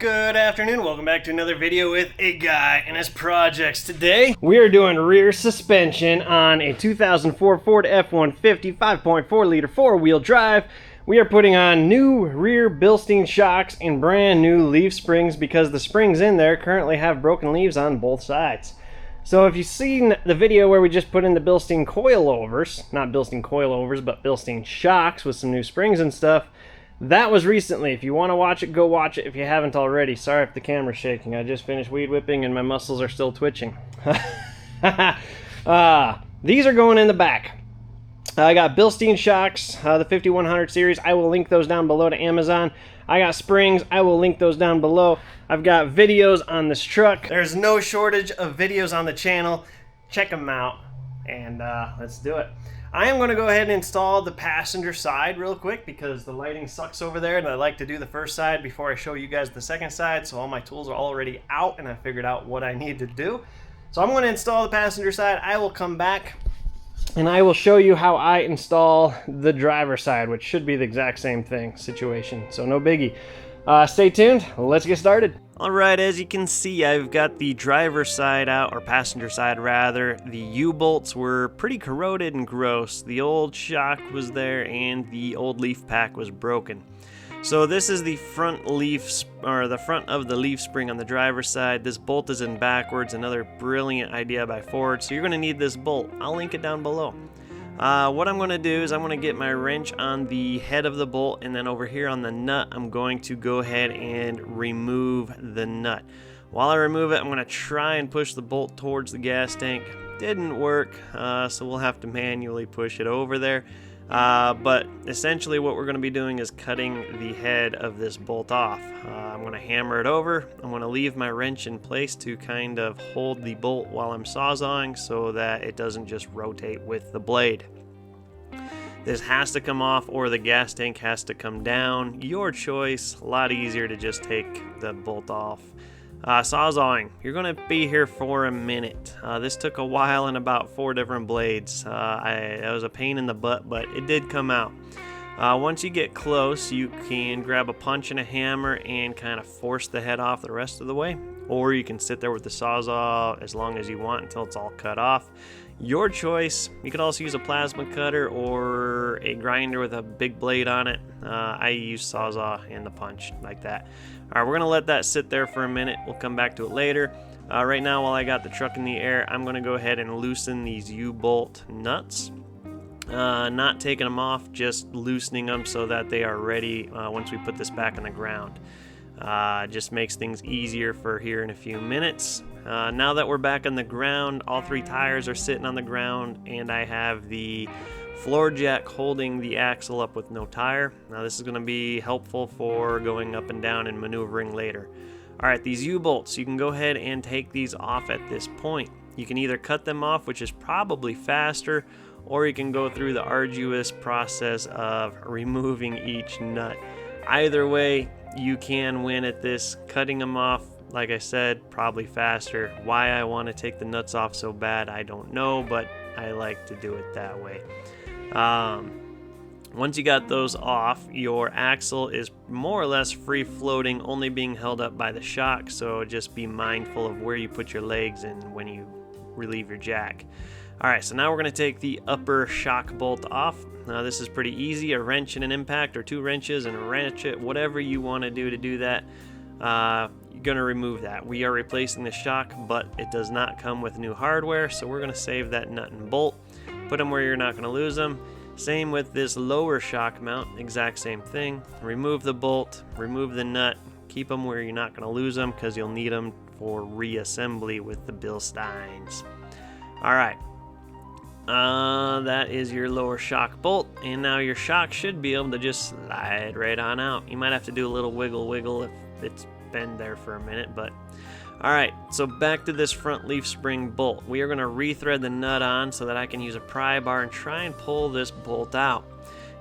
Good afternoon, welcome back to another video with a guy and his projects. Today, we are doing rear suspension on a 2004 Ford F-150 5.4 liter four-wheel drive. We are putting on new rear Bilstein shocks and brand new leaf springs because the springs in there currently have broken leaves on both sides. So if you've seen the video where we just put in the Bilstein coilovers, not Bilstein coilovers, but Bilstein shocks with some new springs and stuff, that was recently. If you want to watch it, go watch it if you haven't already. Sorry if the camera's shaking. I just finished weed whipping and my muscles are still twitching. These are going in the back. I got Bilstein shocks, the 5100 series. I will link those down below to Amazon. I got springs. I will link those down below. I've got videos on this truck. There's no shortage of videos on the channel. Check them out, and let's do it. I am going to go ahead and install the passenger side real quick because the lighting sucks over there, and I like to do the first side before I show you guys the second side, so all my tools are already out and I figured out what I need to do. So I'm going to install the passenger side. I will come back and I will show you how I install the driver side, which should be the exact same situation, so no biggie. Stay tuned, let's get started. Alright, as you can see, I've got the driver side out, or passenger side rather. The U-bolts were pretty corroded and gross. The old shock was there and the old leaf pack was broken. So this is the front leaf, or the front of the leaf spring on the driver's side. This bolt is in backwards, another brilliant idea by Ford. So you're going to need this bolt. I'll link it down below. What I'm going to do is I'm going to get my wrench on the head of the bolt, and then over here on the nut I'm going to go ahead and remove the nut. While I remove it, I'm going to try and push the bolt towards the gas tank. Didn't work, so we'll have to manually push it over there. But essentially what we're going to be doing is cutting the head of this bolt off. I'm going to hammer it over. I'm going to leave my wrench in place to kind of hold the bolt while I'm sawzawing so that it doesn't just rotate with the blade. This has to come off or the gas tank has to come down. Your choice. A lot easier to just take the bolt off. Sawzawing. You're going to be here for a minute. This took a while and about 4 different blades. That was a pain in the butt, but it did come out. Once you get close, you can grab a punch and a hammer and kind of force the head off the rest of the way. Or you can sit there with the sawzall as long as you want until it's all cut off. Your choice. You could also use a plasma cutter or a grinder with a big blade on it. I use sawzall and the punch like that. Alright, we're going to let that sit there for a minute. We'll come back to it later. Right now, while I got the truck in the air, I'm going to go ahead and loosen these U-bolt nuts. Not taking them off, just loosening them so that they are ready once we put this back on the ground. Just makes things easier for here in a few minutes. Now that we're back on the ground, all 3 tires are sitting on the ground, and I have the floor jack holding the axle up with no tire. Now this is going to be helpful for going up and down and maneuvering later. Alright, these U-bolts, you can go ahead and take these off at this point. You can either cut them off, which is probably faster, or you can go through the arduous process of removing each nut. Either way, you can win at this. Cutting them off, like I said, probably faster. Why I want to take the nuts off so bad, I don't know, but I like to do it that way. Once you got those off, your axle is more or less free floating, only being held up by the shock, so just be mindful of where you put your legs and when you relieve your jack. Alright, so now we're going to take the upper shock bolt off. Now this is pretty easy, a wrench and an impact, or 2 wrenches and a ratchet, whatever you want to do that. You're going to remove that. We are replacing the shock, but it does not come with new hardware, so we're going to save that nut and bolt. Put them where you're not going to lose them. Same with this lower shock mount, exact same thing. Remove the bolt, remove the nut, keep them where you're not going to lose them because you'll need them for reassembly with the Bilsteins. Alright, that is your lower shock bolt, and now your shock should be able to just slide right on out. You might have to do a little wiggle if it's been there for a minute, but alright, so back to this front leaf spring bolt. We are going to rethread the nut on so that I can use a pry bar and try and pull this bolt out.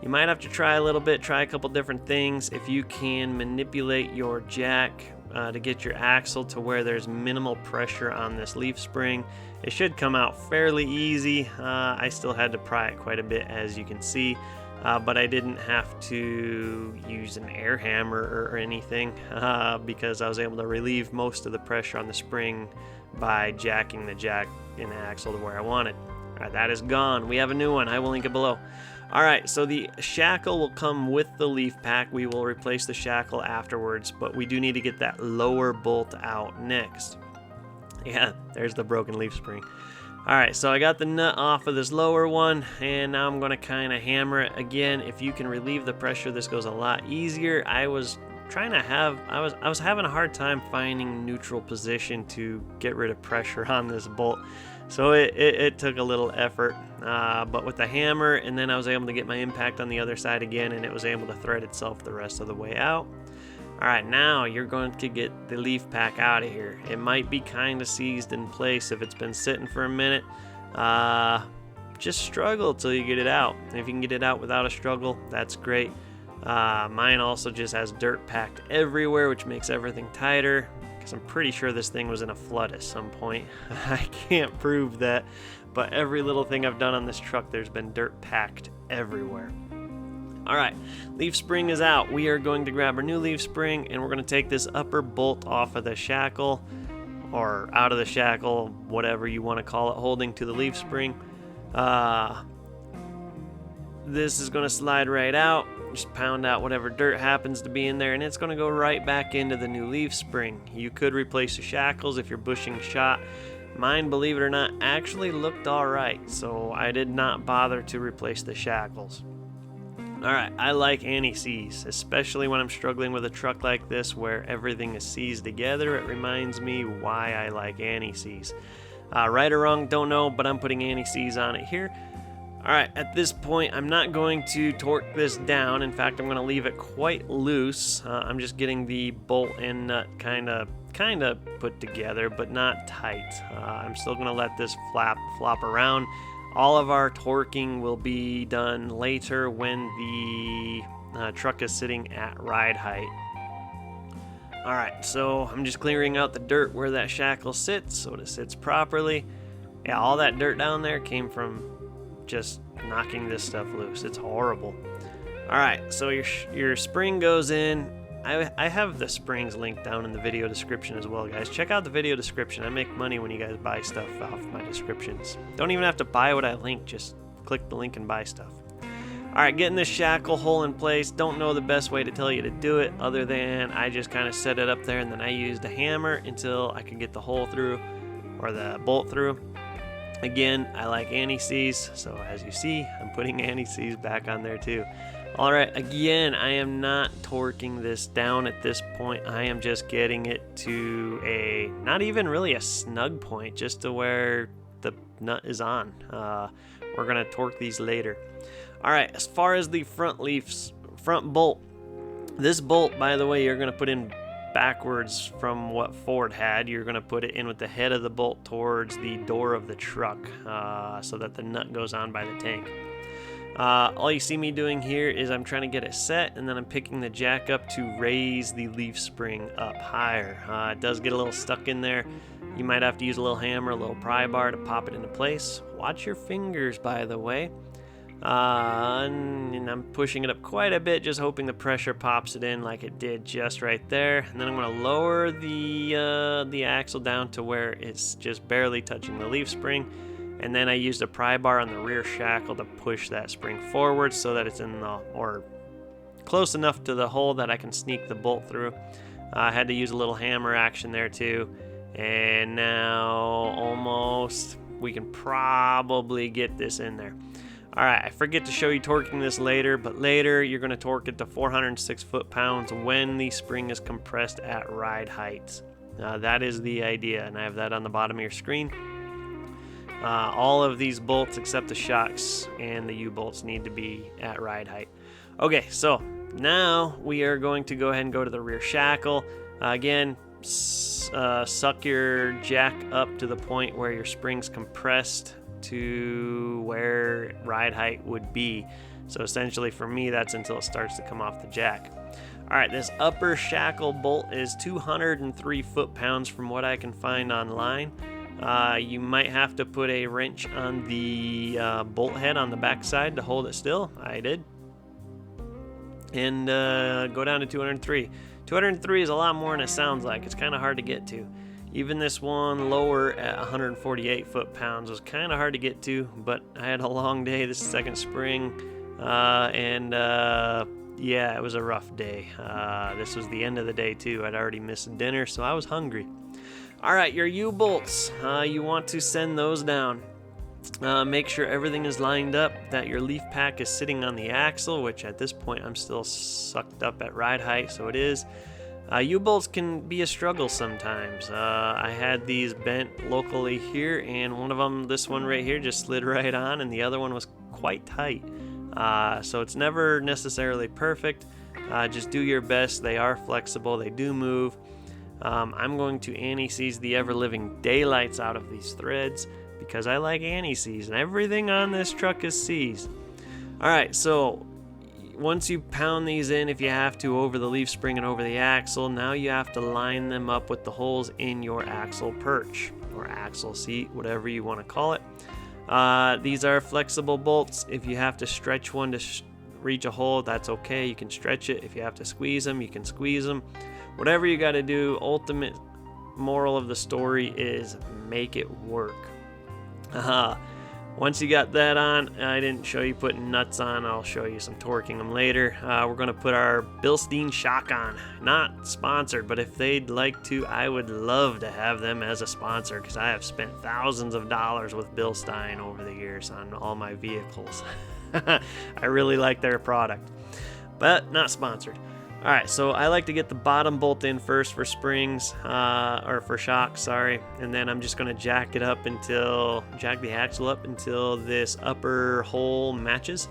You might have to try a little bit, try a couple different things. If you can manipulate your jack to get your axle to where there's minimal pressure on this leaf spring, it should come out fairly easy. I still had to pry it quite a bit, as you can see. but I didn't have to use an air hammer or anything because I was able to relieve most of the pressure on the spring by jacking the jack and axle to where I wanted. All right, that is gone. We have a new one. I will link it below. All right, so the shackle will come with the leaf pack. We will replace the shackle afterwards, but we do need to get that lower bolt out next. Yeah, there's the broken leaf spring. All right, so I got the nut off of this lower one, and now I'm going to kind of hammer it again. If you can relieve the pressure, this goes a lot easier. I was having a hard time finding neutral position to get rid of pressure on this bolt. So it took a little effort, but with the hammer, and then I was able to get my impact on the other side again, and it was able to thread itself the rest of the way out. All right, now you're going to get the leaf pack out of here. It might be kind of seized in place if it's been sitting for a minute. Just struggle till you get it out. And if you can get it out without a struggle, that's great. Mine also just has dirt packed everywhere, which makes everything tighter. Because I'm pretty sure this thing was in a flood at some point. I can't prove that, but every little thing I've done on this truck, there's been dirt packed everywhere. All right, leaf spring is out. We are going to grab our new leaf spring, and we're going to take this upper bolt off of the shackle, or out of the shackle, whatever you want to call it, holding to the leaf spring. This is going to slide right out. Just pound out whatever dirt happens to be in there, and it's going to go right back into the new leaf spring. You could replace the shackles if you're bushing shot. Mine, believe it or not, actually looked all right, so I did not bother to replace the shackles. All right, I like anti-seize, especially when I'm struggling with a truck like this where everything is seized together. It reminds me why I like anti-seize. Right or wrong, don't know, but I'm putting anti-seize on it here. All right, at this point, I'm not going to torque this down. In fact, I'm going to leave it quite loose. I'm just getting the bolt and nut kind of put together, but not tight. I'm still going to let this flop around. All of our torquing will be done later when the truck is sitting at ride height. All right, so I'm just clearing out the dirt where that shackle sits so it sits properly. Yeah, all that dirt down there came from just knocking this stuff loose. It's horrible. All right, so your spring goes in. I have the springs linked down in the video description as well, guys. Check out the video description. I make money when you guys buy stuff off my descriptions. Don't even have to buy what I link. Just click the link and buy stuff. All right, getting this shackle hole in place. Don't know the best way to tell you to do it other than I just kind of set it up there, and then I used a hammer until I could get the hole through, or the bolt through. Again, I like anti-seize, so as you see, I'm putting anti-seize back on there too. All right, again, I am not torquing this down at this point. I am just getting it to not even really a snug point, just to where the nut is on. We're gonna torque these later. All right, as far as the front bolt, this bolt, by the way, you're gonna put in backwards from what Ford had. You're going to put it in with the head of the bolt towards the door of the truck so that the nut goes on by the tank. All you see me doing here is I'm trying to get it set, and then I'm picking the jack up to raise the leaf spring up higher. It does get a little stuck in there. You might have to use a little hammer, a little pry bar to pop it into place. Watch your fingers, by the way. And I'm pushing it up quite a bit, just hoping the pressure pops it in like it did just right there. And then I'm going to lower the axle down to where it's just barely touching the leaf spring. And then I used a pry bar on the rear shackle to push that spring forward so that it's or close enough to the hole that I can sneak the bolt through. I had to use a little hammer action there too. And now almost we can probably get this in there. All right, I forget to show you torquing this later, but later you're going to torque it to 406 foot-pounds when the spring is compressed at ride height. That is the idea, and I have that on the bottom of your screen. All of these bolts except the shocks and the U-bolts need to be at ride height. Okay, so now we are going to go ahead and go to the rear shackle. Again, suck your jack up to the point where your spring's compressed to where ride height would be. So essentially for me, that's until it starts to come off the jack. All right, this upper shackle bolt is 203 foot-pounds from what I can find online. You might have to put a wrench on the bolt head on the back side to hold it still. I did. and go down to 203. 203 is a lot more than it sounds like. It's kind of hard to get to. Even this one lower at 148 foot-pounds was kind of hard to get to, but I had a long day this second spring, and yeah, it was a rough day. This was the end of the day too. I'd already missed dinner, so I was hungry. All right, your U-bolts, you want to send those down. Make sure everything is lined up, that your leaf pack is sitting on the axle, which at this point I'm still sucked up at ride height, so it is. U-bolts can be a struggle sometimes. I had these bent locally here, and one of them, this one right here, just slid right on, and the other one was quite tight. So it's never necessarily perfect. Just do your best. They are flexible. They do move. I'm going to anti-seize the ever-living daylights out of these threads because I like anti-seize, and everything on this truck is seized. All right, so once you pound these in, if you have to, over the leaf spring and over the axle, now you have to line them up with the holes in your axle perch or axle seat, whatever you want to call it. These are flexible bolts. If you have to stretch one to reach a hole, that's okay. You can stretch it. If you have to squeeze them, you can squeeze them. Whatever you got to do, ultimate moral of the story is make it work. Once you got that on, I didn't show you putting nuts on. I'll show you some torquing them later. We're going to put our Bilstein shock on. Not sponsored, but if they'd like to, I would love to have them as a sponsor because I have spent thousands of dollars with Bilstein over the years on all my vehicles. I really like their product, but not sponsored. All right, so I like to get the bottom bolt in first for springs, or for shocks, sorry, and then I'm just going to jack the axle up until this upper hole matches.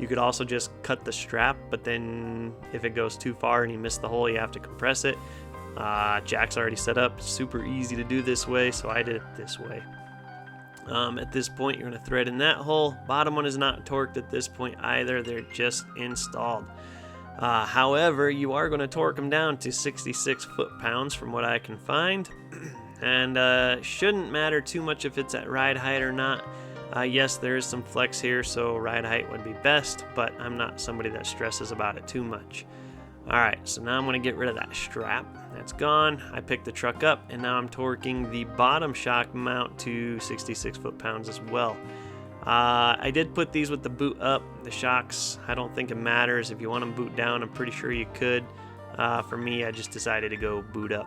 You could also just cut the strap, but then if it goes too far and you miss the hole, you have to compress it. Jack's already set up, super easy to do this way, so I did it this way. At this point, you're going to thread in that hole. Bottom one is not torqued at this point either, they're just installed. However, you are going to torque them down to 66 foot-pounds from what I can find, and shouldn't matter too much if it's at ride height or not. Yes, there is some flex here, so ride height would be best, but I'm not somebody that stresses about it too much. Alright, so now I'm going to get rid of that strap. That's gone. I picked the truck up, and now I'm torquing the bottom shock mount to 66 foot-pounds as well. I did put these with the boot up. The shocks, I don't think it matters. If you want them boot down, I'm pretty sure you could. For me, I just decided to go boot up.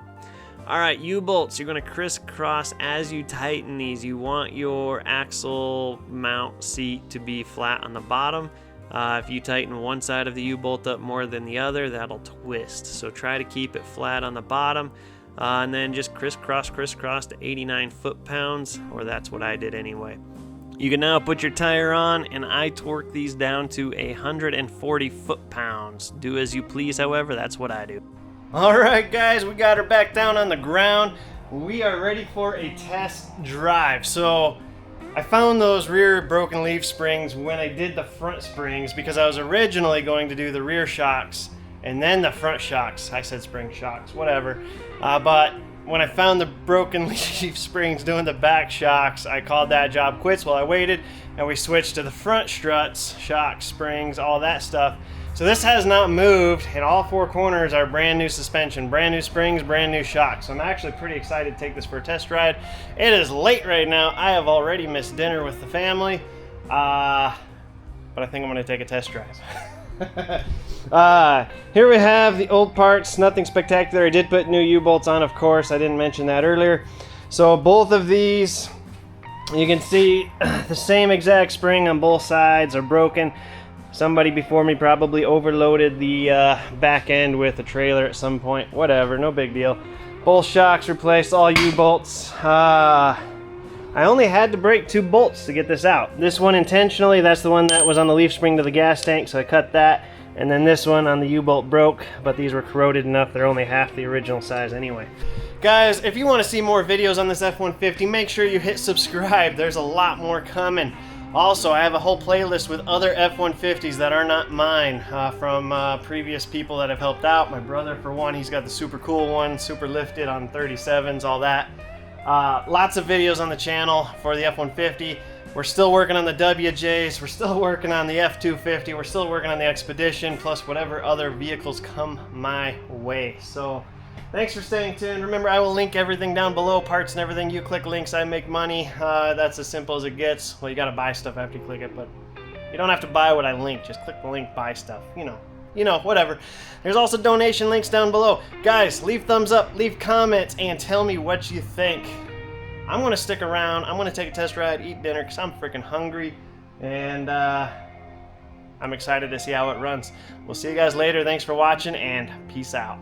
Alright, U-bolts, you're going to crisscross as you tighten these. You want your axle mount seat to be flat on the bottom. If you tighten one side of the U-bolt up more than the other, that'll twist. So try to keep it flat on the bottom. And then just crisscross to 89 foot-pounds, or that's what I did anyway. You can now put your tire on, and I torque these down to 140 foot-pounds. Do as you please, however, that's what I do. Alright guys, we got her back down on the ground. We are ready for a test drive. So, I found those rear broken leaf springs when I did the front springs because I was originally going to do the rear shocks and then the front shocks. I said spring shocks, whatever. But when I found the broken leaf springs doing the back shocks, I called that job quits while I waited, and we switched to the front struts, shocks, springs, all that stuff. So this has not moved, and all four corners are brand new suspension, brand new springs, brand new shocks. So I'm actually pretty excited to take this for a test ride. It is late right now. I have already missed dinner with the family, but I think I'm gonna take a test drive. Here we have the old parts, nothing spectacular. I did put new U-bolts on, of course. I didn't mention that earlier. So both of these, you can see the same exact spring on both sides are broken. Somebody before me probably overloaded the back end with a trailer at some point. Whatever, no big deal. Both shocks replaced, all U-bolts. I only had to break 2 bolts to get this out. This one intentionally, that's the one that was on the leaf spring to the gas tank, so I cut that. And then this one on the U-bolt broke, but these were corroded enough, they're only half the original size anyway. Guys, if you want to see more videos on this F-150, make sure you hit subscribe. There's a lot more coming. Also, I have a whole playlist with other F-150s that are not mine, from previous people that have helped out. My brother, for one, he's got the super cool one, super lifted on 37s, all that. Lots of videos on the channel for the F-150. We're still working on the WJs, we're still working on the F-250, we're still working on the Expedition, plus whatever other vehicles come my way. So thanks for staying tuned. Remember, I will link everything down below, parts and everything. You click links, I make money. That's as simple as it gets. Well, you gotta buy stuff after you click it, but you don't have to buy what I link. Just click the link, buy stuff. You know, whatever. There's also donation links down below. Guys, leave thumbs up, leave comments, and tell me what you think. I'm gonna stick around. I'm gonna take a test ride, eat dinner, because I'm freaking hungry, and I'm excited to see how it runs. We'll see you guys later. Thanks for watching, and peace out.